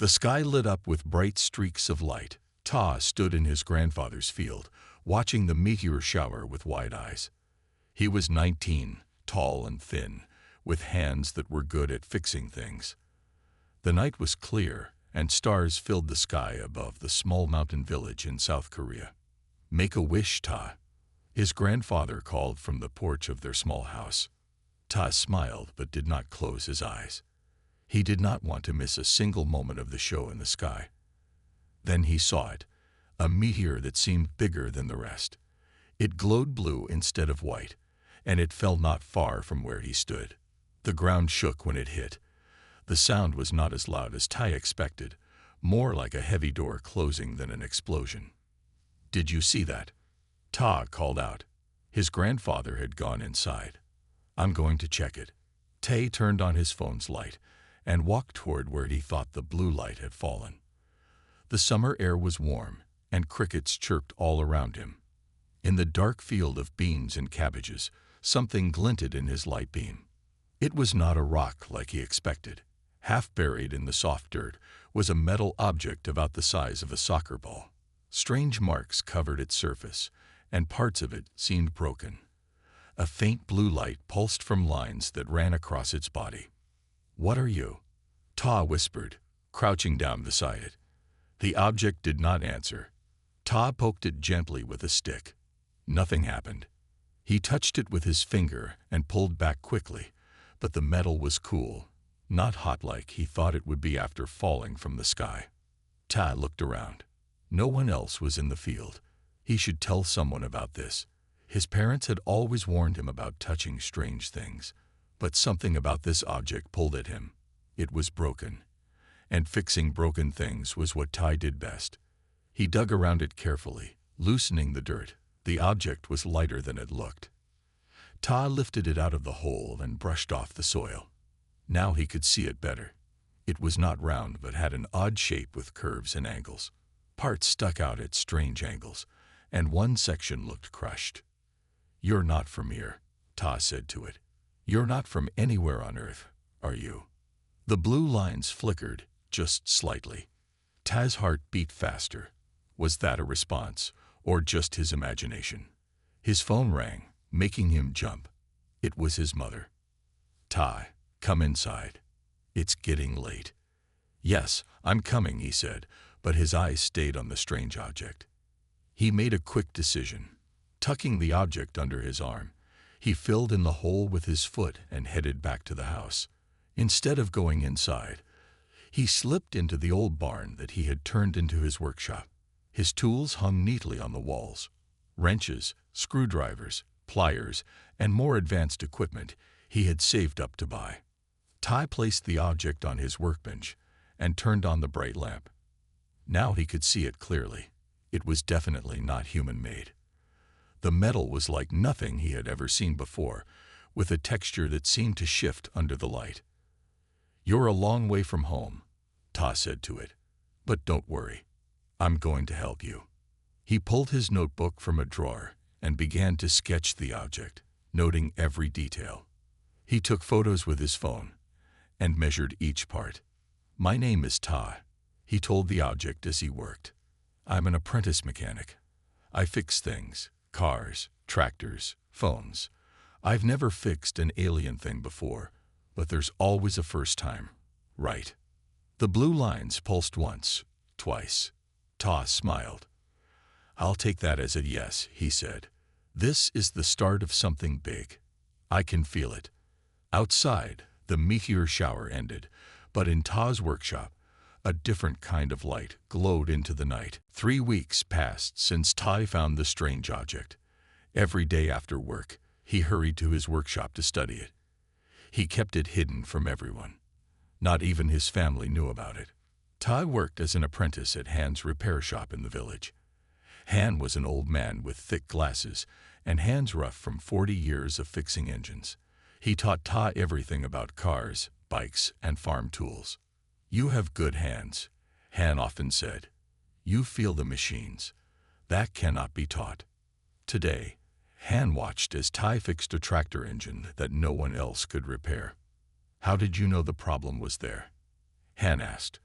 The sky lit up with bright streaks of light. Ta stood in his grandfather's field, watching the meteor shower with wide eyes. He was 19, tall and thin, with hands that were good at fixing things. The night was clear, and stars filled the sky above the small mountain village in South Korea. "Make a wish, Ta," his grandfather called from the porch of their small house. Ta smiled but did not close his eyes. He did not want to miss a single moment of the show in the sky. Then he saw it, a meteor that seemed bigger than the rest. It glowed blue instead of white, and it fell not far from where he stood. The ground shook when it hit. The sound was not as loud as Tai expected, more like a heavy door closing than an explosion. "Did you see that?" Ta called out. His grandfather had gone inside. "I'm going to check it." Tai turned on his phone's light and walked toward where he thought the blue light had fallen. The summer air was warm, and crickets chirped all around him. In the dark field of beans and cabbages, something glinted in his light beam. It was not a rock like he expected. Half buried in the soft dirt was a metal object about the size of a soccer ball. Strange marks covered its surface, and parts of it seemed broken. A faint blue light pulsed from lines that ran across its body. "What are you?" Ta whispered, crouching down beside it. The object did not answer. Ta poked it gently with a stick. Nothing happened. He touched it with his finger and pulled back quickly, but the metal was cool, not hot like he thought it would be after falling from the sky. Ta looked around. No one else was in the field. He should tell someone about this. His parents had always warned him about touching strange things, but something about this object pulled at him. It was broken, and fixing broken things was what Tai did best. He dug around it carefully, loosening the dirt. The object was lighter than it looked. Ta lifted it out of the hole and brushed off the soil. Now he could see it better. It was not round but had an odd shape with curves and angles. Parts stuck out at strange angles, and one section looked crushed. "You're not from here," Ta said to it. "You're not from anywhere on Earth, are you?" The blue lines flickered, just slightly. Ta's heart beat faster. Was that a response, or just his imagination? His phone rang, making him jump. It was his mother. "Ta, come inside. It's getting late." "Yes, I'm coming," he said, but his eyes stayed on the strange object. He made a quick decision. Tucking the object under his arm, he filled in the hole with his foot and headed back to the house. Instead of going inside, he slipped into the old barn that he had turned into his workshop. His tools hung neatly on the walls. Wrenches, screwdrivers, pliers, and more advanced equipment he had saved up to buy. Tai placed the object on his workbench and turned on the bright lamp. Now he could see it clearly. It was definitely not human-made. The metal was like nothing he had ever seen before, with a texture that seemed to shift under the light. "You're a long way from home," Ta said to it. "But don't worry. I'm going to help you." He pulled his notebook from a drawer and began to sketch the object, noting every detail. He took photos with his phone and measured each part. "My name is Ta," he told the object as he worked. "I'm an apprentice mechanic. I fix things, cars, tractors, phones. I've never fixed an alien thing before, but there's always a first time, right?" The blue lines pulsed once, twice. Ta smiled. "I'll take that as a yes," he said. "This is the start of something big. I can feel it." Outside, the meteor shower ended, but in Ta's workshop, a different kind of light glowed into the night. 3 weeks passed since Ta found the strange object. Every day after work, he hurried to his workshop to study it. He kept it hidden from everyone. Not even his family knew about it. Ta worked as an apprentice at Han's repair shop in the village. Han was an old man with thick glasses and hands rough from 40 years of fixing engines. He taught Ta everything about cars, bikes, and farm tools. "You have good hands," Han often said. "You feel the machines. That cannot be taught." Today, Han watched as Ta fixed a tractor engine that no one else could repair. "How did you know the problem was there?" Han asked,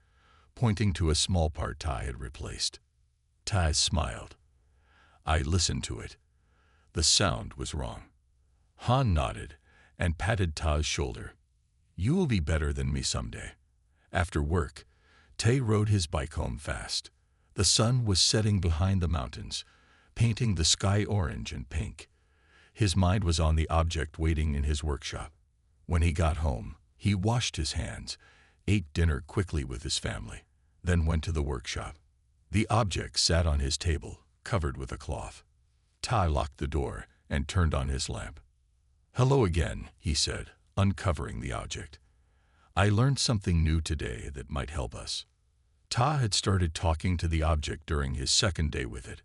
pointing to a small part Tai had replaced. Tai smiled. I listened to it. The sound was wrong. Han nodded and patted Ta's shoulder. You will be better than me someday. After work, Tai rode his bike home fast. The sun was setting behind the mountains, painting the sky orange and pink. His mind was on the object waiting in his workshop. When he got home, he washed his hands, ate dinner quickly with his family, then went to the workshop. The object sat on his table, covered with a cloth. Tai locked the door and turned on his lamp. Hello again, he said, uncovering the object. I learned something new today that might help us. Ta had started talking to the object during his second day with it.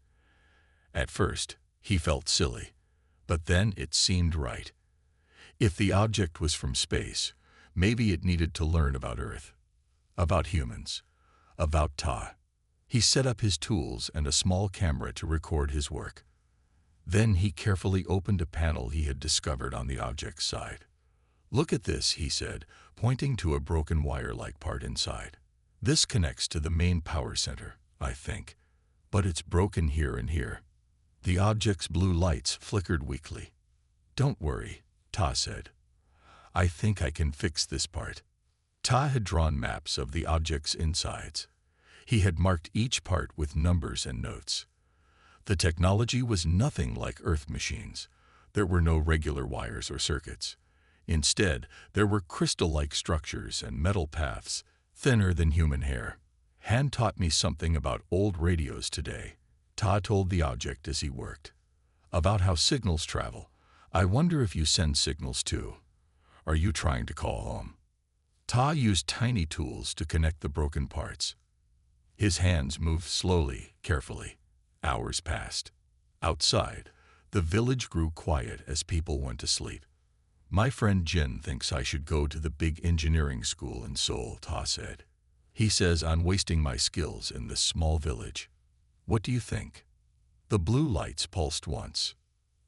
At first, he felt silly, but then it seemed right. If the object was from space, maybe it needed to learn about Earth, about humans, about Ta. He set up his tools and a small camera to record his work. Then he carefully opened a panel he had discovered on the object's side. Look at this, he said, pointing to a broken wire-like part inside. This connects to the main power center, I think, but it's broken here and here. The object's blue lights flickered weakly. Don't worry, Ta said. I think I can fix this part. Ta had drawn maps of the object's insides. He had marked each part with numbers and notes. The technology was nothing like Earth machines. There were no regular wires or circuits. Instead, there were crystal-like structures and metal paths, thinner than human hair. Han taught me something about old radios today, Ta told the object as he worked. About how signals travel. I wonder if you send signals too. Are you trying to call home? Ta used tiny tools to connect the broken parts. His hands moved slowly, carefully. Hours passed. Outside, the village grew quiet as people went to sleep. My friend Jin thinks I should go to the big engineering school in Seoul, Ta said. He says I'm wasting my skills in this small village. What do you think? The blue lights pulsed once.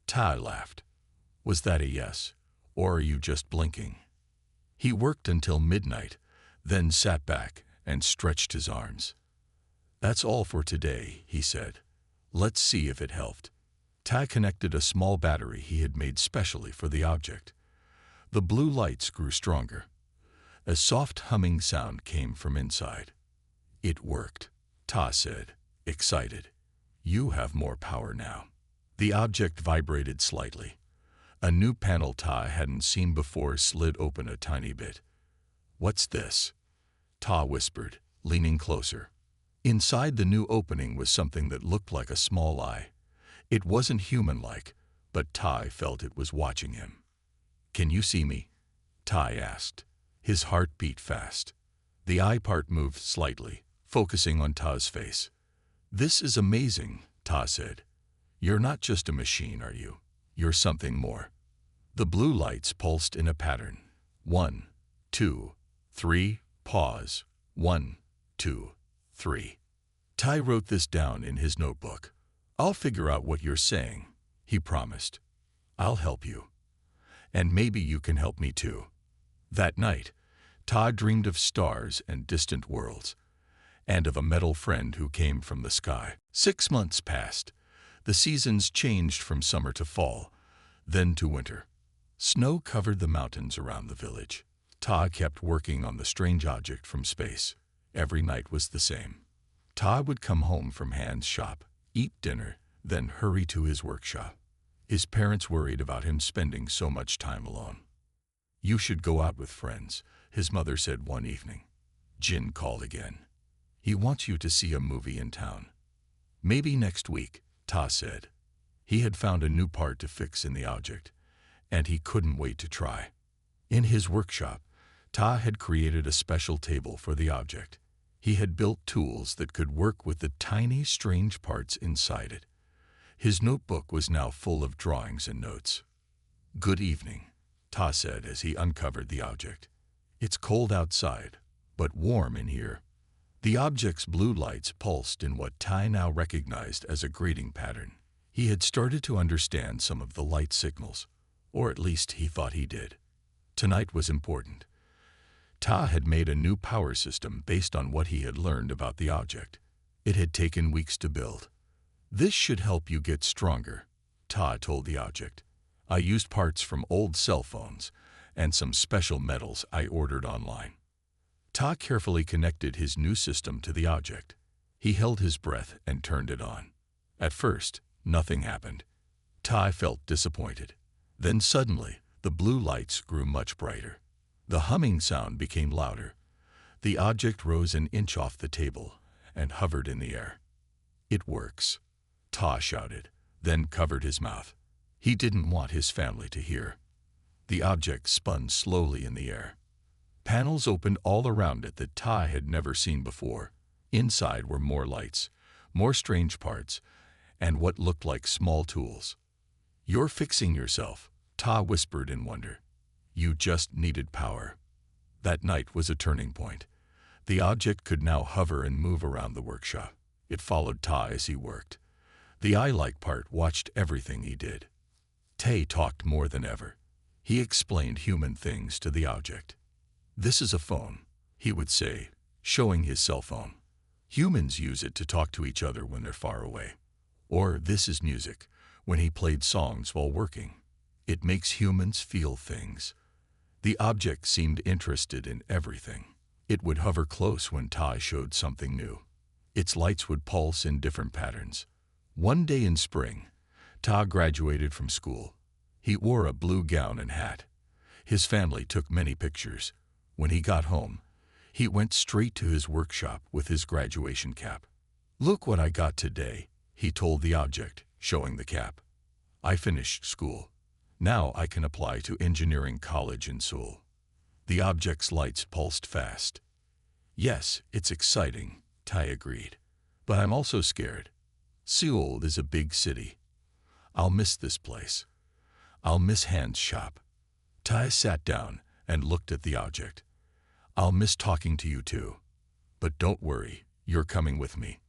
Ta laughed. Was that a yes, or are you just blinking? He worked until midnight, then sat back and stretched his arms. That's all for today, he said. Let's see if it helped. Ta connected a small battery he had made specially for the object. The blue lights grew stronger. A soft humming sound came from inside. It worked, Ta said, excited. You have more power now. The object vibrated slightly. A new panel Ta hadn't seen before slid open a tiny bit. What's this? Ta whispered, leaning closer. Inside the new opening was something that looked like a small eye. It wasn't human-like, but Ta felt it was watching him. Can you see me? Ta asked. His heart beat fast. The eye part moved slightly, focusing on Ta's face. This is amazing, Ta said. You're not just a machine, are you? You're something more. The blue lights pulsed in a pattern. 1, 2, 3, pause. 1, 2, 3. Ta wrote this down in his notebook. I'll figure out what you're saying, he promised. I'll help you. And maybe you can help me too. That night, Ta dreamed of stars and distant worlds, and of a metal friend who came from the sky. 6 months passed. The seasons changed from summer to fall, then to winter. Snow covered the mountains around the village. Ta kept working on the strange object from space. Every night was the same. Ta would come home from Han's shop, eat dinner, then hurry to his workshop. His parents worried about him spending so much time alone. You should go out with friends, his mother said one evening. Jin called again. He wants you to see a movie in town. Maybe next week, Ta said. He had found a new part to fix in the object, and he couldn't wait to try. In his workshop, Ta had created a special table for the object. He had built tools that could work with the tiny, strange parts inside it. His notebook was now full of drawings and notes. Good evening, Ta said as he uncovered the object. It's cold outside, but warm in here. The object's blue lights pulsed in what Ta now recognized as a greeting pattern. He had started to understand some of the light signals, or at least he thought he did. Tonight was important. Ta had made a new power system based on what he had learned about the object. It had taken weeks to build. "This should help you get stronger," Ta told the object. "I used parts from old cell phones and some special metals I ordered online." Ta carefully connected his new system to the object. He held his breath and turned it on. At first, nothing happened. Ta felt disappointed. Then suddenly, the blue lights grew much brighter. The humming sound became louder. The object rose an inch off the table and hovered in the air. "It works," Ta shouted, then covered his mouth. He didn't want his family to hear. The object spun slowly in the air. Panels opened all around it that Ta had never seen before. Inside were more lights, more strange parts, and what looked like small tools. "You're fixing yourself," Ta whispered in wonder. "You just needed power." That night was a turning point. The object could now hover and move around the workshop. It followed Ta as he worked. The eye-like part watched everything he did. Ta talked more than ever. He explained human things to the object. "This is a phone," he would say, showing his cell phone. "Humans use it to talk to each other when they're far away." Or, "This is music," when he played songs while working. "It makes humans feel things." The object seemed interested in everything. It would hover close when Ta showed something new. Its lights would pulse in different patterns. One day in spring, Ta graduated from school. He wore a blue gown and hat. His family took many pictures. When he got home, he went straight to his workshop with his graduation cap. "Look what I got today," he told the object, showing the cap. "I finished school. Now I can apply to engineering college in Seoul." The object's lights pulsed fast. "Yes, it's exciting," Ta agreed. "But I'm also scared. Seoul is a big city. I'll miss this place. I'll miss Han's shop." Ta sat down and looked at the object. "I'll miss talking to you too. But don't worry, you're coming with me."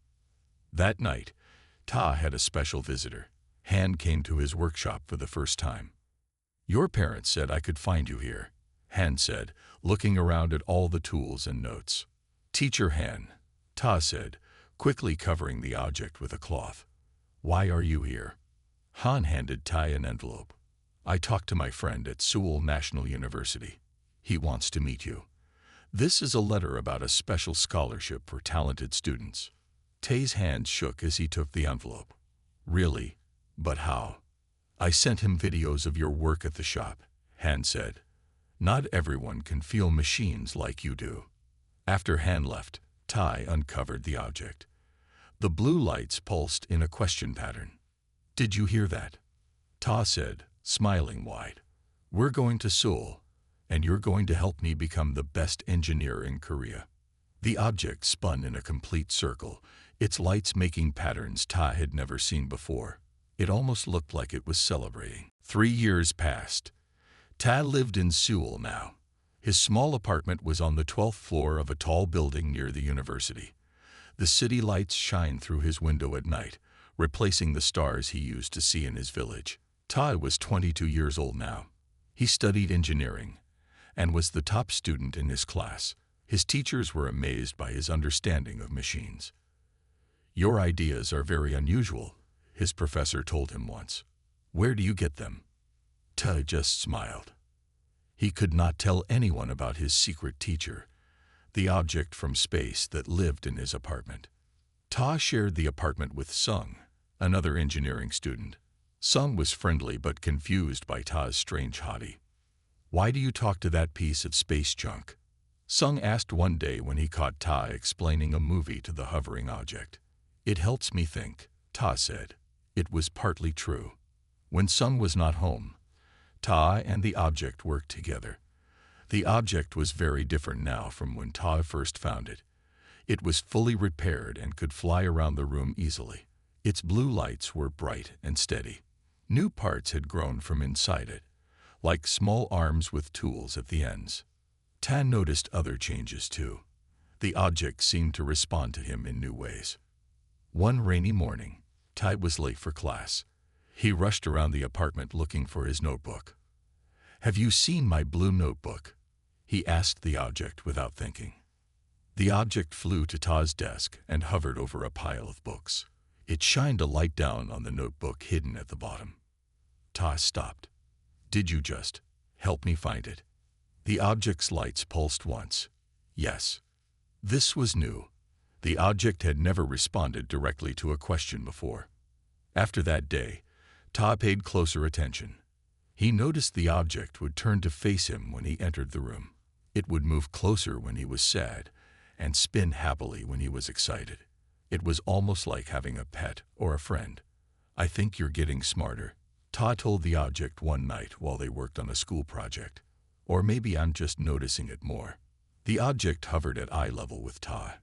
That night, Ta had a special visitor. Han came to his workshop for the first time. "Your parents said I could find you here," Han said, looking around at all the tools and notes. "Teacher Han," Ta said, quickly covering the object with a cloth. "Why are you here?" Han handed Ta an envelope. "I talked to my friend at Seoul National University. He wants to meet you. This is a letter about a special scholarship for talented students." Tae's hands shook as he took the envelope. "Really? But how?" "I sent him videos of your work at the shop," Han said. "Not everyone can feel machines like you do." After Han left, Ta uncovered the object. The blue lights pulsed in a question pattern. "Did you hear that?" Ta said, smiling wide. "We're going to Seoul, and you're going to help me become the best engineer in Korea." The object spun in a complete circle, its lights making patterns Ta had never seen before. It almost looked like it was celebrating. 3 years passed. Ta lived in Seoul now. His small apartment was on the 12th floor of a tall building near the university. The city lights shined through his window at night, replacing the stars he used to see in his village. Ta was 22 years old now. He studied engineering and was the top student in his class. His teachers were amazed by his understanding of machines. "Your ideas are very unusual," his professor told him once. "Where do you get them?" Ta just smiled. He could not tell anyone about his secret teacher, the object from space that lived in his apartment. Ta shared the apartment with Sung, another engineering student. Sung was friendly but confused by Ta's strange hobby. "Why do you talk to that piece of space junk?" Sung asked one day when he caught Ta explaining a movie to the hovering object. "It helps me think," Ta said. It was partly true. When Sung was not home, Ta and the object worked together. The object was very different now from when Ta first found it. It was fully repaired and could fly around the room easily. Its blue lights were bright and steady. New parts had grown from inside it, like small arms with tools at the ends. Ta noticed other changes too. The object seemed to respond to him in new ways. One rainy morning, Ta was late for class. He rushed around the apartment looking for his notebook. "Have you seen my blue notebook?" He asked the object without thinking. The object flew to Ta's desk and hovered over a pile of books. It shined a light down on the notebook hidden at the bottom. Ta stopped. "Did you just help me find it?" The object's lights pulsed once. Yes. This was new. The object had never responded directly to a question before. After that day, Ta paid closer attention. He noticed the object would turn to face him when he entered the room. It would move closer when he was sad, and spin happily when he was excited. It was almost like having a pet or a friend. "I think you're getting smarter," Ta told the object one night while they worked on a school project. "Or maybe I'm just noticing it more." The object hovered at eye level with Ta.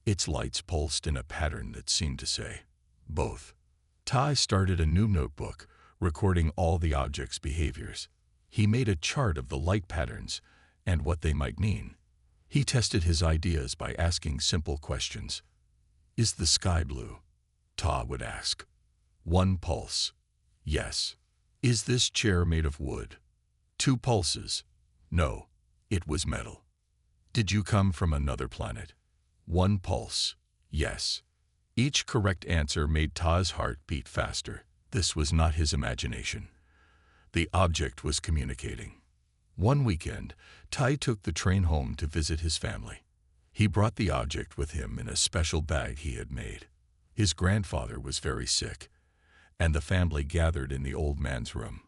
Its lights pulsed in a pattern that seemed to say, "Both." Ta started a new notebook, recording all the object's behaviors. He made a chart of the light patterns and what they might mean. He tested his ideas by asking simple questions. "Is the sky blue?" Ta would ask. One pulse. Yes. "Is this chair made of wood?" Two pulses. No, it was metal. "Did you come from another planet?" One pulse. Yes. Each correct answer made Ta's heart beat faster. This was not his imagination. The object was communicating. One weekend, Tai took the train home to visit his family. He brought the object with him in a special bag he had made. His grandfather was very sick, and the family gathered in the old man's room.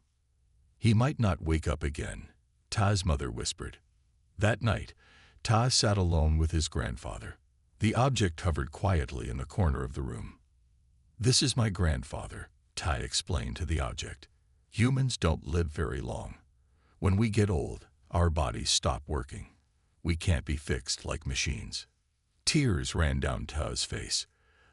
"He might not wake up again," Ta's mother whispered. That night, Ta sat alone with his grandfather. The object hovered quietly in the corner of the room. "This is my grandfather," Ta explained to the object. "Humans don't live very long. When we get old, our bodies stop working. We can't be fixed like machines." Tears ran down Ta's face.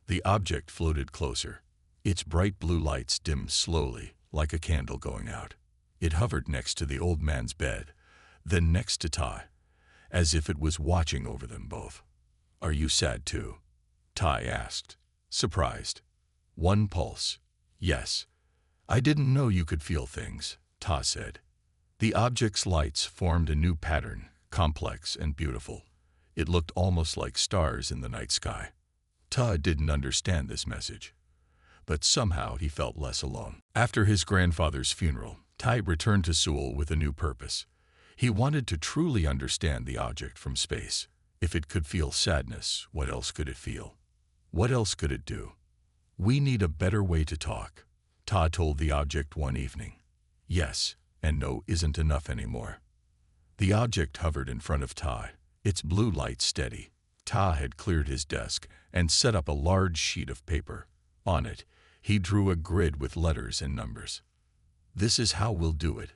The object floated closer. Its bright blue lights dimmed slowly, like a candle going out. It hovered next to the old man's bed, then next to Ta, as if it was watching over them both. "Are you sad too?" Ta asked, surprised. One pulse. Yes. "I didn't know you could feel things," Ta said. The object's lights formed a new pattern, complex and beautiful. It looked almost like stars in the night sky. Ta didn't understand this message, but somehow he felt less alone. After his grandfather's funeral, Tai returned to Seoul with a new purpose. He wanted to truly understand the object from space. If it could feel sadness, what else could it feel? What else could it do? "We need a better way to talk," Ta told the object one evening. Yes and no isn't enough anymore. The object hovered in front of Ta, its blue light steady. Ta had cleared his desk and set up a large sheet of paper. On it, he drew a grid with letters and numbers. "This is how we'll do it,"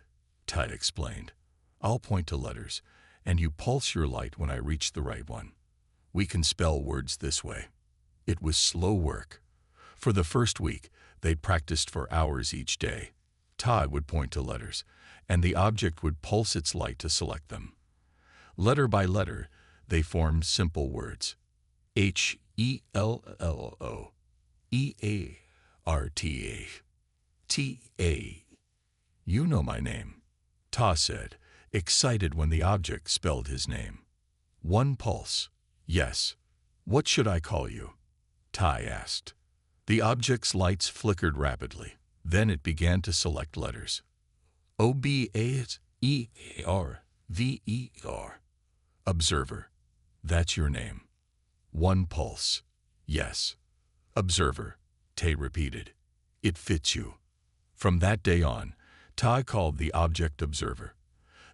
Ta explained. "I'll point to letters, and you pulse your light when I reach the right one. We can spell words this way." It was slow work. For the first week, they practiced for hours each day. Ta would point to letters, and the object would pulse its light to select them. Letter by letter, they formed simple words. HELLO, EARTA, TA. "You know my name," Ta said, excited when the object spelled his name. One pulse. Yes. "What should I call you?" Ta asked. The object's lights flickered rapidly. Then it began to select letters. OBASERVER. Observer. "That's your name." One pulse. Yes. "Observer," Ta repeated. "It fits you." From that day on, Ta called the object Observer.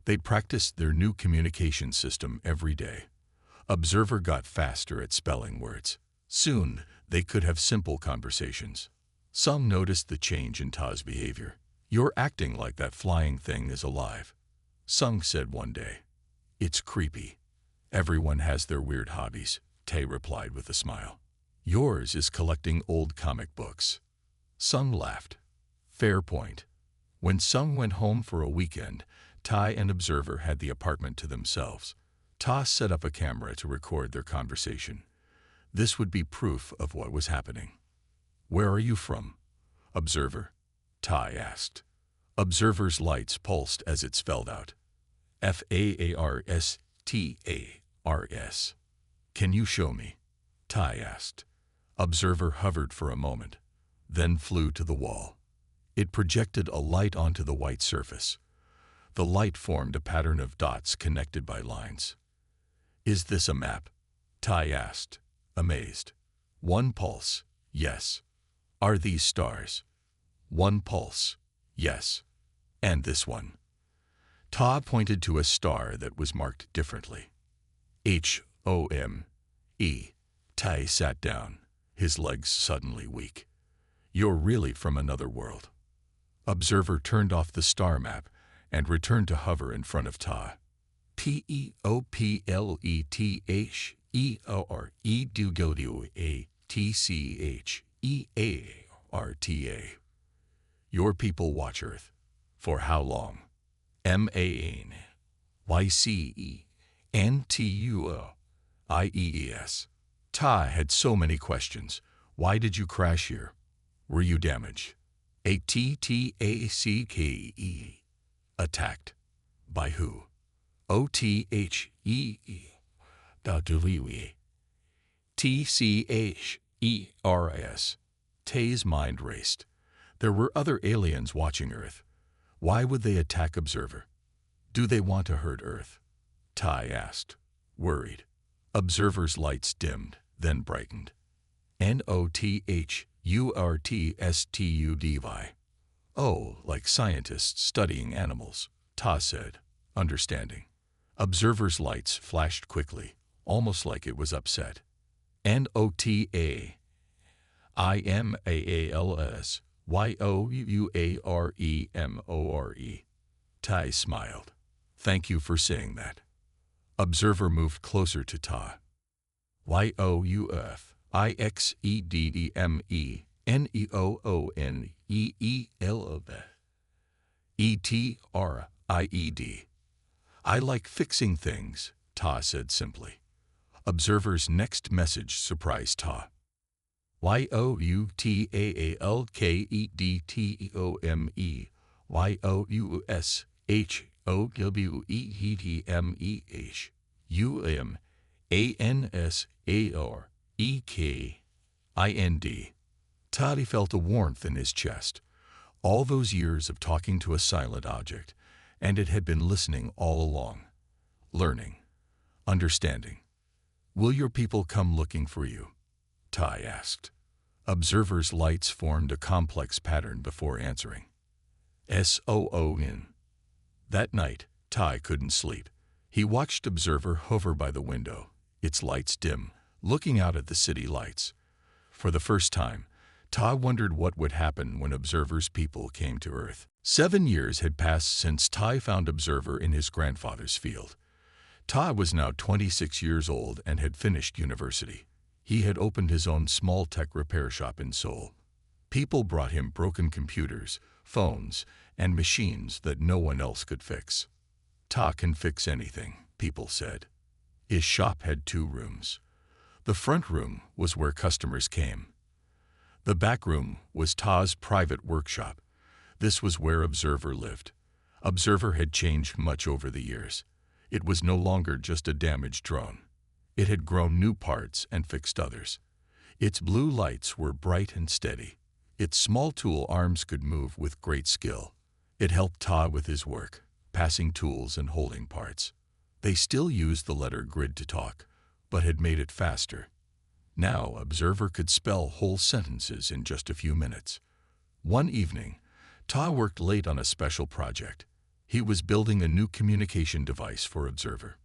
They practiced their new communication system every day. Observer got faster at spelling words. Soon, they could have simple conversations. Sung noticed the change in Ta's behavior. "You're acting like that flying thing is alive," Sung said one day. "It's creepy." "Everyone has their weird hobbies," Ta replied with a smile. "Yours is collecting old comic books." Sung laughed. Fair point. When Sung went home for a weekend, Tai and Observer had the apartment to themselves. Ta set up a camera to record their conversation. This would be proof of what was happening. "Where are you from?" "Observer," Ta asked. Observer's lights pulsed as it spelled out. FARS TARS. Can you show me? Tai asked. Observer hovered for a moment, then flew to the wall. It projected a light onto the white surface. The light formed a pattern of dots connected by lines. Is this a map? Tai asked, amazed. One pulse, yes. Are these stars? One pulse, yes. And this one? Ta pointed to a star that was marked differently. HOME. Tai sat down, his legs suddenly weak. You're really from another world. Observer turned off the star map and returned to hover in front of Ta. POPLETHEREATCHEARTA. Your people watch Earth. For how long? MANYCENTUIES. Ta had so many questions. Why did you crash here? Were you damaged? ATTACKE. Attacked. By who? OTHEE. TCHERS. Tay's mind raced. There were other aliens watching Earth. Why would they attack Observer? Do they want to hurt Earth? Tai asked, worried. Observer's lights dimmed, then brightened. NOTHURTSTUDY. Oh, like scientists studying animals, Ta said, understanding. Observer's lights flashed quickly, almost like it was upset. NOTAIMALSYOUAREMORE. Tai smiled. Thank you for saying that. Observer moved closer to Ta. YOUFIXEDMENEOONEELETRIED. I like fixing things, Ta said simply. Observer's next message surprised Ta. YOUTAALKEDTOME YOUSHOWETMEH UMANSAREKIND. Toddy felt a warmth in his chest. All those years of talking to a silent object, and it had been listening all along. Learning. Understanding. Will your people come looking for you? Tai asked. Observer's lights formed a complex pattern before answering. SOON. That night, Tai couldn't sleep. He watched Observer hover by the window, its lights dim, looking out at the city lights. For the first time, Ta wondered what would happen when Observer's people came to Earth. 7 years had passed since Tai found Observer in his grandfather's field. Ta was now 26 years old and had finished university. He had opened his own small tech repair shop in Seoul. People brought him broken computers, phones, and machines that no one else could fix. Ta can fix anything, people said. His shop had 2 rooms. The front room was where customers came. The back room was Ta's private workshop. This was where Observer lived. Observer had changed much over the years. It was no longer just a damaged drone. It had grown new parts and fixed others. Its blue lights were bright and steady. Its small tool arms could move with great skill. It helped Ta with his work, passing tools and holding parts. They still used the letter grid to talk, but had made it faster. Now Observer could spell whole sentences in just a few minutes. One evening, Ta worked late on a special project. He was building a new communication device for Observer.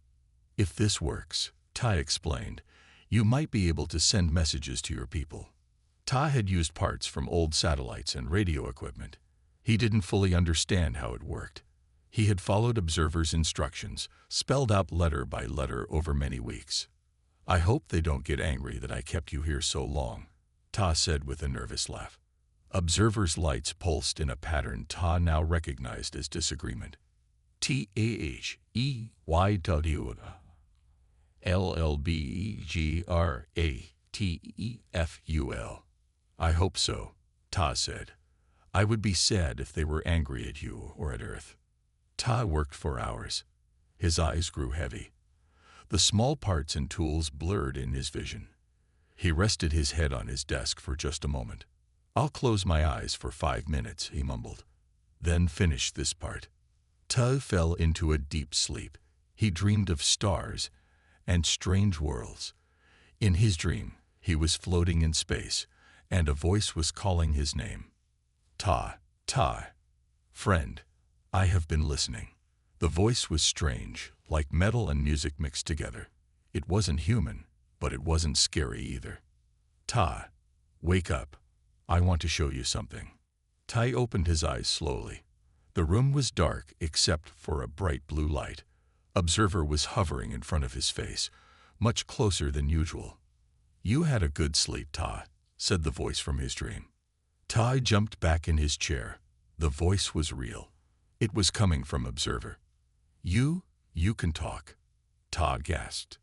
If this works, Ta explained, you might be able to send messages to your people. Ta had used parts from old satellites and radio equipment. He didn't fully understand how it worked. He had followed Observer's instructions, spelled out letter by letter over many weeks. I hope they don't get angry that I kept you here so long, Ta said with a nervous laugh. Observer's lights pulsed in a pattern Ta now recognized as disagreement. TAHEYWLLBEGRATEFUL. I hope so, Ta said. I would be sad if they were angry at you or at Earth. Ta worked for hours. His eyes grew heavy. The small parts and tools blurred in his vision. He rested his head on his desk for just a moment. "I'll close my eyes for 5 minutes," he mumbled. "Then finish this part." Ta fell into a deep sleep. He dreamed of stars and strange worlds. In his dream, he was floating in space, and a voice was calling his name. "Ta, Ta, friend, I have been listening." The voice was strange, like metal and music mixed together. It wasn't human, but it wasn't scary either. "Ta, wake up. I want to show you something." Tai opened his eyes slowly. The room was dark except for a bright blue light. Observer was hovering in front of his face, much closer than usual. "You had a good sleep, Ta," said the voice from his dream. Tai jumped back in his chair. The voice was real. It was coming from Observer. You can talk," Ta gasped.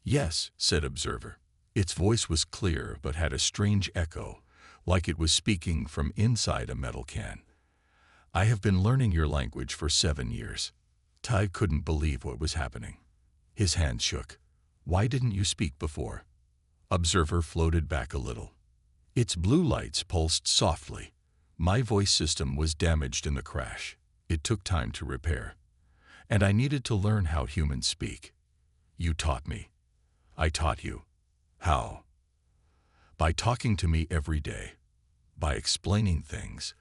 "Yes," said Observer. Its voice was clear but had a strange echo, like it was speaking from inside a metal can. "I have been learning your language for 7 years." Tai couldn't believe what was happening. His hands shook. "Why didn't you speak before?" Observer floated back a little. Its blue lights pulsed softly. "My voice system was damaged in the crash. It took time to repair. And I needed to learn how humans speak. You taught me. I taught you. How? By talking to me every day. By explaining things.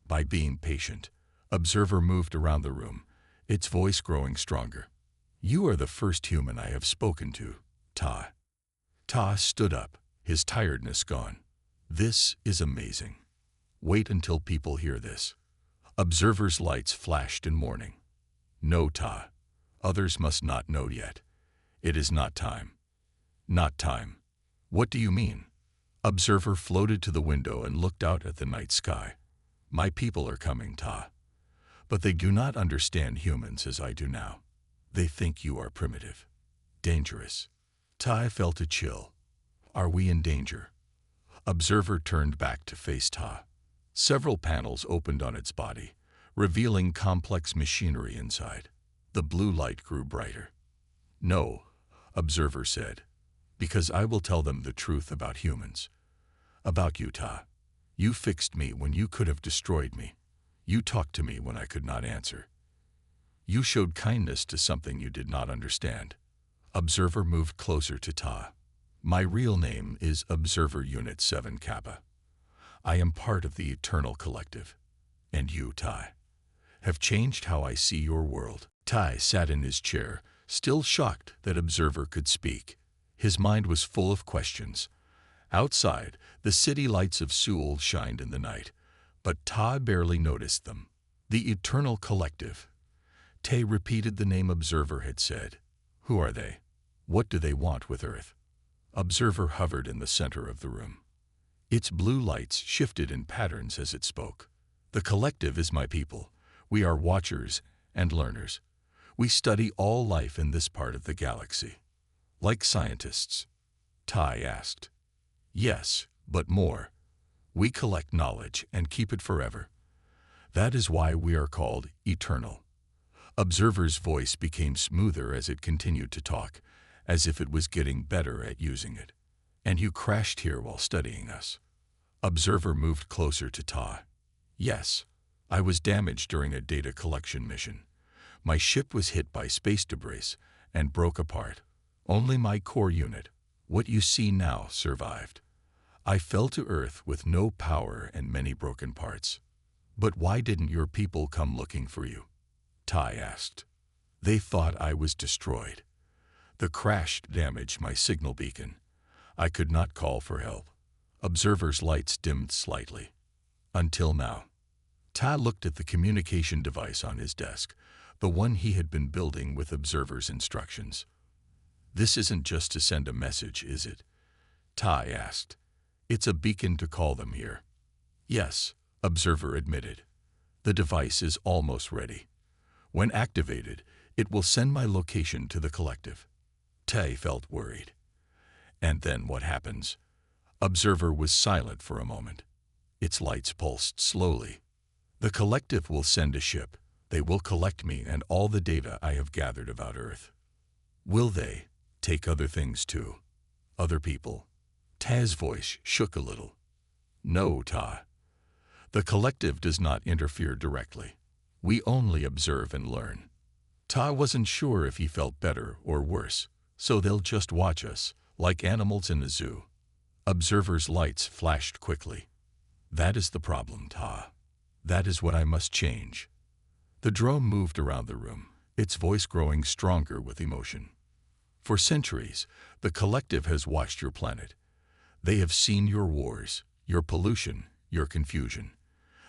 By being patient." Observer moved around the room, its voice growing stronger. "You are the first human I have spoken to, Ta." Ta stood up, his tiredness gone. "This is amazing. Wait until people hear this." Observer's lights flashed in warning. "No, Ta. Others must not know yet. It is not time." "Not time. What do you mean?" Observer floated to the window and looked out at the night sky. "My people are coming, Ta. But they do not understand humans as I do now. They think you are primitive. Dangerous." Tai felt a chill. "Are we in danger?" Observer turned back to face Ta. Several panels opened on its body, revealing complex machinery inside. The blue light grew brighter. "No," Observer said, "because I will tell them the truth about humans. About you, Ta. You fixed me when you could have destroyed me. You talked to me when I could not answer. You showed kindness to something you did not understand." Observer moved closer to Ta. "My real name is Observer Unit 7 Kappa. I am part of the Eternal Collective. And you, Tai, have changed how I see your world." Tai sat in his chair, still shocked that Observer could speak. His mind was full of questions. Outside, the city lights of Seoul shined in the night, but Ta barely noticed them. The Eternal Collective. Tai repeated the name Observer had said. Who are they? What do they want with Earth? Observer hovered in the center of the room. Its blue lights shifted in patterns as it spoke. "The collective is my people. We are watchers and learners. We study all life in this part of the galaxy." "Like scientists?" Tai asked. "Yes, but more. We collect knowledge and keep it forever. That is why we are called eternal." Observer's voice became smoother as it continued to talk, as if it was getting better at using it. "And you crashed here while studying us." Observer moved closer to Ta. "Yes, I was damaged during a data collection mission. My ship was hit by space debris and broke apart. Only my core unit, what you see now, survived. I fell to Earth with no power and many broken parts." "But why didn't your people come looking for you?" Tai asked. "They thought I was destroyed. The crash damaged my signal beacon. I could not call for help." Observer's lights dimmed slightly. "Until now." Ta looked at the communication device on his desk, the one he had been building with Observer's instructions. "This isn't just to send a message, is it?" Tai asked. "It's a beacon to call them here." "Yes," Observer admitted. "The device is almost ready. When activated, it will send my location to the collective." Tai felt worried. "And then what happens?" Observer was silent for a moment. Its lights pulsed slowly. "The collective will send a ship. They will collect me and all the data I have gathered about Earth." "Will they?" Take other things too. Other people. Ta's voice shook a little. No, Ta. The collective does not interfere directly. We only observe and learn. Ta wasn't sure if he felt better or worse, so they'll just watch us, like animals in a zoo. Observer's lights flashed quickly. That is the problem, Ta. That is what I must change. The drone moved around the room, its voice growing stronger with emotion. For centuries, the collective has watched your planet. They have seen your wars, your pollution, your confusion.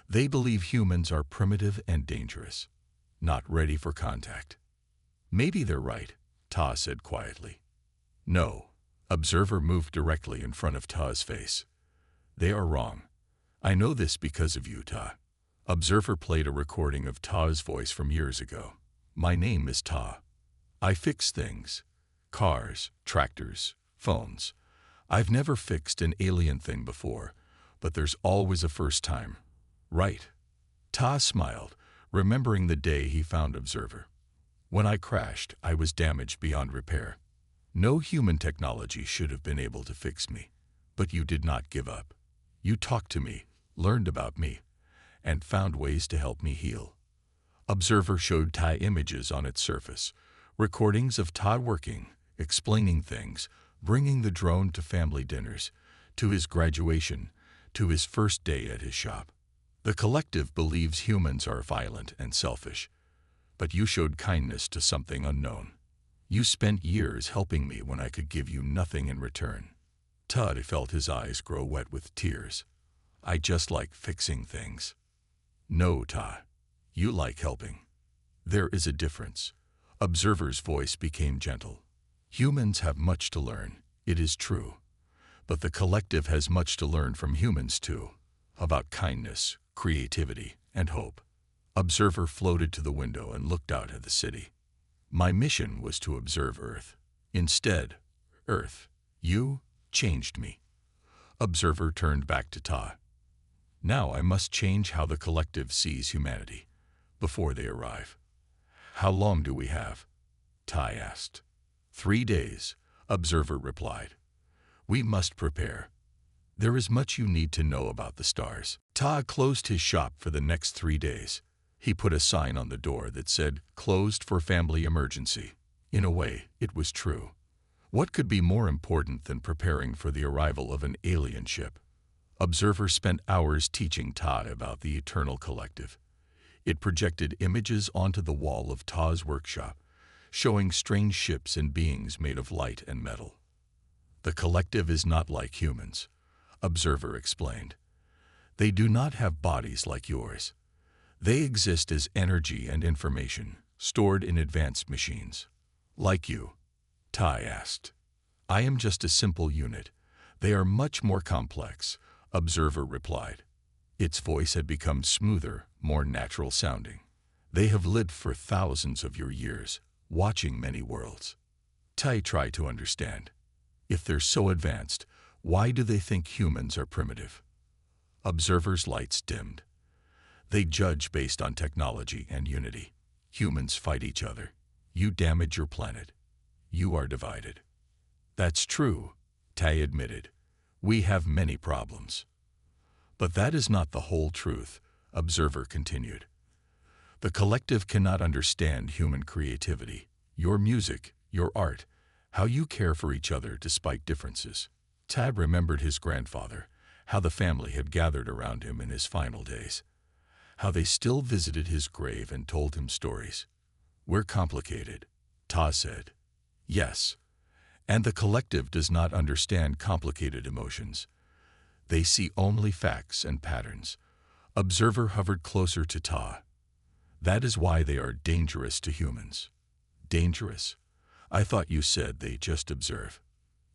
They believe humans are primitive and dangerous, not ready for contact. Maybe they're right, Ta said quietly. No. Observer moved directly in front of Ta's face. They are wrong. I know this because of you, Ta. Observer played a recording of Ta's voice from years ago. My name is Ta. I fix things. Cars, tractors, phones. I've never fixed an alien thing before, but there's always a first time. Right. Ta smiled, remembering the day he found Observer. When I crashed, I was damaged beyond repair. No human technology should have been able to fix me, but you did not give up. You talked to me, learned about me, and found ways to help me heal. Observer showed Ta images on its surface, recordings of Ta working, explaining things, bringing the drone to family dinners, to his graduation, to his first day at his shop. The collective believes humans are violent and selfish, but you showed kindness to something unknown. You spent years helping me when I could give you nothing in return. Ta felt his eyes grow wet with tears. I just like fixing things. No, Ta. You like helping. There is a difference. Observer's voice became gentle. Humans have much to learn, it is true. But the collective has much to learn from humans too, about kindness, creativity, and hope. Observer floated to the window and looked out at the city. My mission was to observe Earth. Instead, Earth, you changed me. Observer turned back to Ta. Now I must change how the collective sees humanity, before they arrive. How long do we have? Ta asked. 3 days, Observer replied. We must prepare. There is much you need to know about the stars. Ta closed his shop for the next 3 days. He put a sign on the door that said, "Closed for family emergency." In a way, it was true. What could be more important than preparing for the arrival of an alien ship? Observer spent hours teaching Ta about the eternal collective. It projected images onto the wall of Ta's workshop, showing strange ships and beings made of light and metal. The collective is not like humans, Observer explained. They do not have bodies like yours. They exist as energy and information, stored in advanced machines. Like you? Ta asked. I am just a simple unit. They are much more complex, Observer replied. Its voice had become smoother, more natural sounding. They have lived for thousands of your years, watching many worlds. Ta tried to understand. If they're so advanced, why do they think humans are primitive? Observer's lights dimmed. They judge based on technology and unity. Humans fight each other. You damage your planet. You are divided. That's true, Ta admitted. We have many problems. But that is not the whole truth, Observer continued. The collective cannot understand human creativity, your music, your art, how you care for each other despite differences. Ta remembered his grandfather, how the family had gathered around him in his final days, how they still visited his grave and told him stories. We're complicated, Ta said. Yes, and the collective does not understand complicated emotions. They see only facts and patterns. Observer hovered closer to Ta. That is why they are dangerous to humans. Dangerous? I thought you said they just observe.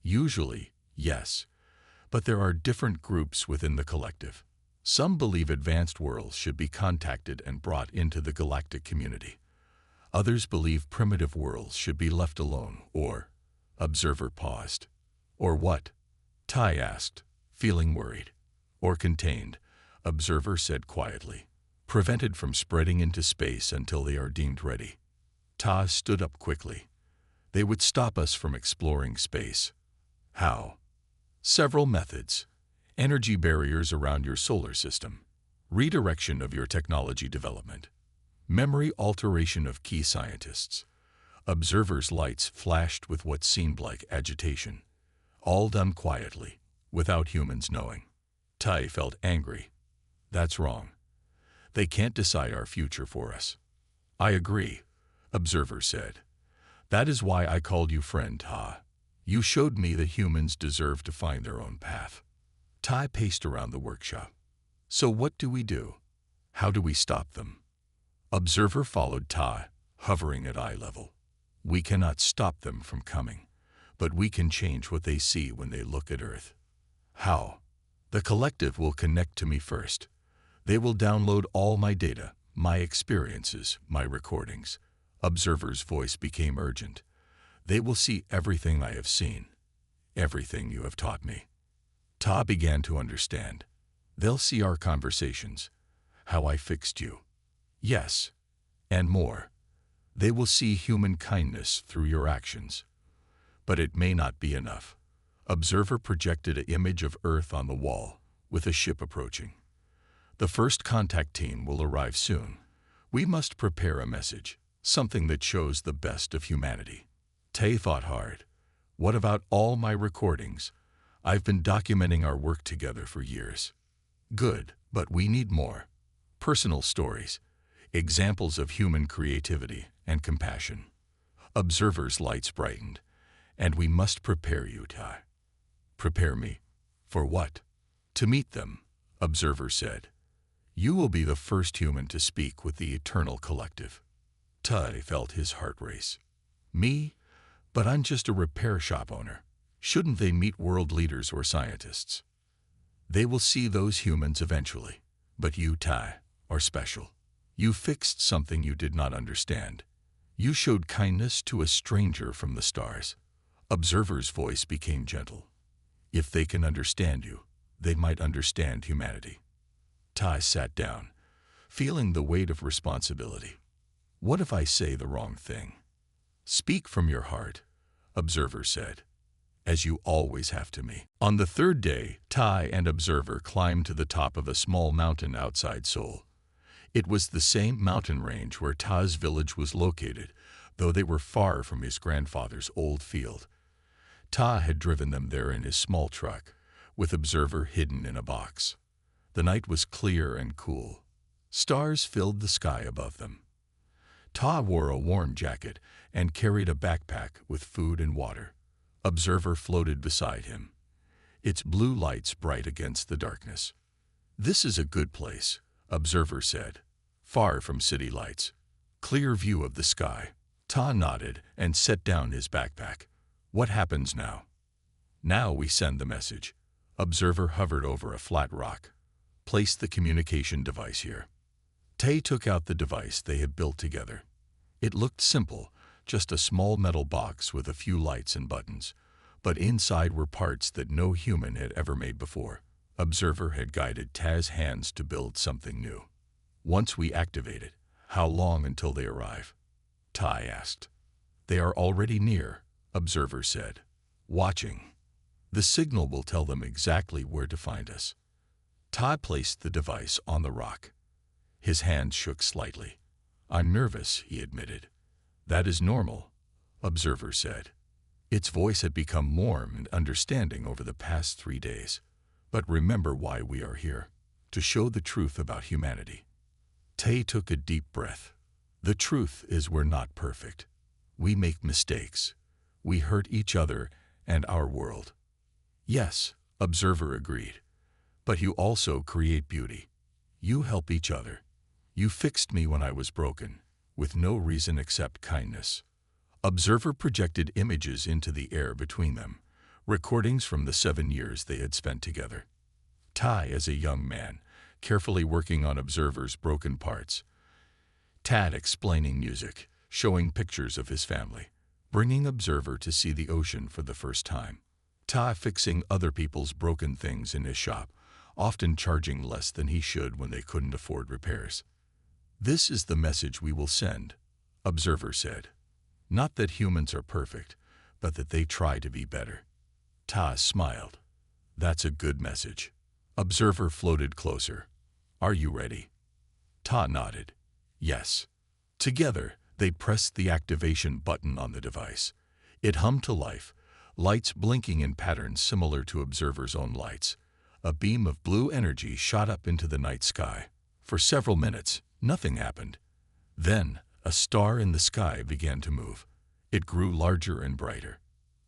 Usually, yes, but there are different groups within the collective. Some believe advanced worlds should be contacted and brought into the galactic community. Others believe primitive worlds should be left alone, or... Observer paused. Or what? Ta asked, feeling worried. Or contained, Observer said quietly. Prevented from spreading into space until they are deemed ready. Ta stood up quickly. They would stop us from exploring space. How? Several methods. Energy barriers around your solar system. Redirection of your technology development. Memory alteration of key scientists. Observers' lights flashed with what seemed like agitation. All done quietly, without humans knowing. Tai felt angry. That's wrong. They can't decide our future for us. I agree, Observer said. That is why I called you friend, Ta. You showed me that humans deserve to find their own path. Tai paced around the workshop. So what do we do? How do we stop them? Observer followed Tai, hovering at eye level. We cannot stop them from coming, but we can change what they see when they look at Earth. How? The collective will connect to me first. They will download all my data, my experiences, my recordings. Observer's voice became urgent. They will see everything I have seen, everything you have taught me. Ta began to understand. They'll see our conversations, how I fixed you. Yes, and more. They will see human kindness through your actions. But it may not be enough. Observer projected an image of Earth on the wall, with a ship approaching. The first contact team will arrive soon. We must prepare a message, something that shows the best of humanity. Tay thought hard. What about all my recordings? I've been documenting our work together for years. Good, but we need more. Personal stories, examples of human creativity and compassion. Observer's lights brightened. And we must prepare you, Tai. Prepare me. For what? To meet them, Observer said. You will be the first human to speak with the eternal collective. Tai felt his heart race. Me? But I'm just a repair shop owner. Shouldn't they meet world leaders or scientists? They will see those humans eventually. But you, Tai, are special. You fixed something you did not understand. You showed kindness to a stranger from the stars. Observer's voice became gentle. If they can understand you, they might understand humanity. Tai sat down, feeling the weight of responsibility. What if I say the wrong thing? Speak from your heart, Observer said, as you always have to me. On the third day, Tai and Observer climbed to the top of a small mountain outside Seoul. It was the same mountain range where Ta's village was located, though they were far from his grandfather's old field. Ta had driven them there in his small truck, with Observer hidden in a box. The night was clear and cool. Stars filled the sky above them. Ta wore a warm jacket and carried a backpack with food and water. Observer floated beside him, its blue lights bright against the darkness. This is a good place, Observer said, far from city lights. Clear view of the sky. Ta nodded and set down his backpack. What happens now? Now we send the message. Observer hovered over a flat rock. Place the communication device here. Tay took out the device they had built together. It looked simple, just a small metal box with a few lights and buttons, but inside were parts that no human had ever made before. Observer had guided Taz's hands to build something new. Once we activate it, how long until they arrive? Tai asked. They are already near, Observer said. Watching. The signal will tell them exactly where to find us. Tai placed the device on the rock. His hands shook slightly. I'm nervous, he admitted. That is normal, Observer said. Its voice had become warm and understanding over the past 3 days. But remember why we are here. To show the truth about humanity. Tay took a deep breath. The truth is we're not perfect. We make mistakes. We hurt each other and our world. Yes, Observer agreed. But you also create beauty. You help each other. You fixed me when I was broken, with no reason except kindness. Observer projected images into the air between them, recordings from the 7 years they had spent together. Tai as a young man, carefully working on Observer's broken parts. Tad explaining music, showing pictures of his family, bringing Observer to see the ocean for the first time. Ta fixing other people's broken things in his shop, often charging less than he should when they couldn't afford repairs. This is the message we will send, Observer said. Not that humans are perfect, but that they try to be better. Ta smiled. That's a good message. Observer floated closer. Are you ready? Ta nodded. Yes. Together, they pressed the activation button on the device. It hummed to life, lights blinking in patterns similar to Observer's own lights. A beam of blue energy shot up into the night sky. For several minutes, nothing happened. Then, a star in the sky began to move. It grew larger and brighter.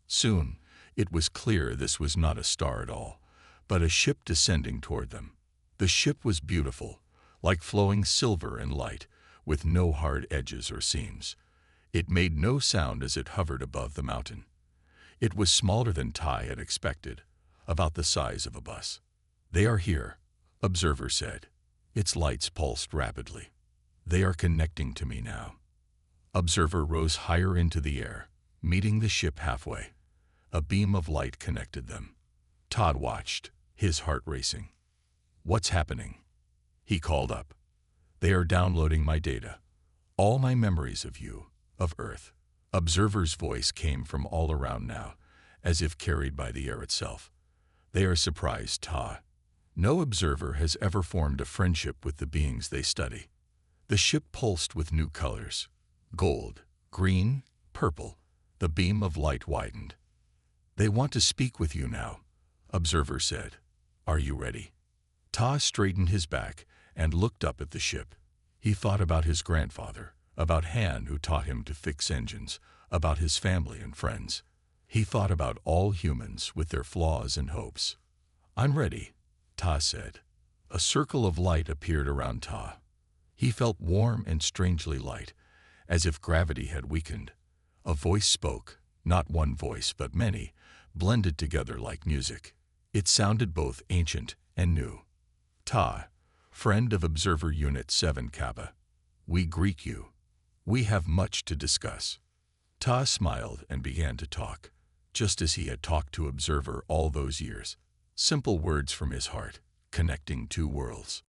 Soon, it was clear this was not a star at all, but a ship descending toward them. The ship was beautiful, like flowing silver and light, with no hard edges or seams. It made no sound as it hovered above the mountain. It was smaller than Tai had expected, about the size of a bus. They are here, Observer said. Its lights pulsed rapidly. They are connecting to me now. Observer rose higher into the air, meeting the ship halfway. A beam of light connected them. Todd watched, his heart racing. What's happening? He called up. They are downloading my data. All my memories of you, of Earth. Observer's voice came from all around now, as if carried by the air itself. They are surprised, Ta. No observer has ever formed a friendship with the beings they study. The ship pulsed with new colors. Gold, green, purple. The beam of light widened. They want to speak with you now, Observer said. Are you ready? Ta straightened his back and looked up at the ship. He thought about his grandfather, about Han who taught him to fix engines, about his family and friends. He thought about all humans with their flaws and hopes. I'm ready, Ta said. A circle of light appeared around Ta. He felt warm and strangely light, as if gravity had weakened. A voice spoke, not one voice but many, blended together like music. It sounded both ancient and new. Ta, friend of Observer Unit 7 Kappa, we greet you. We have much to discuss. Ta smiled and began to talk, just as he had talked to Observer all those years. Simple words from his heart, connecting two worlds.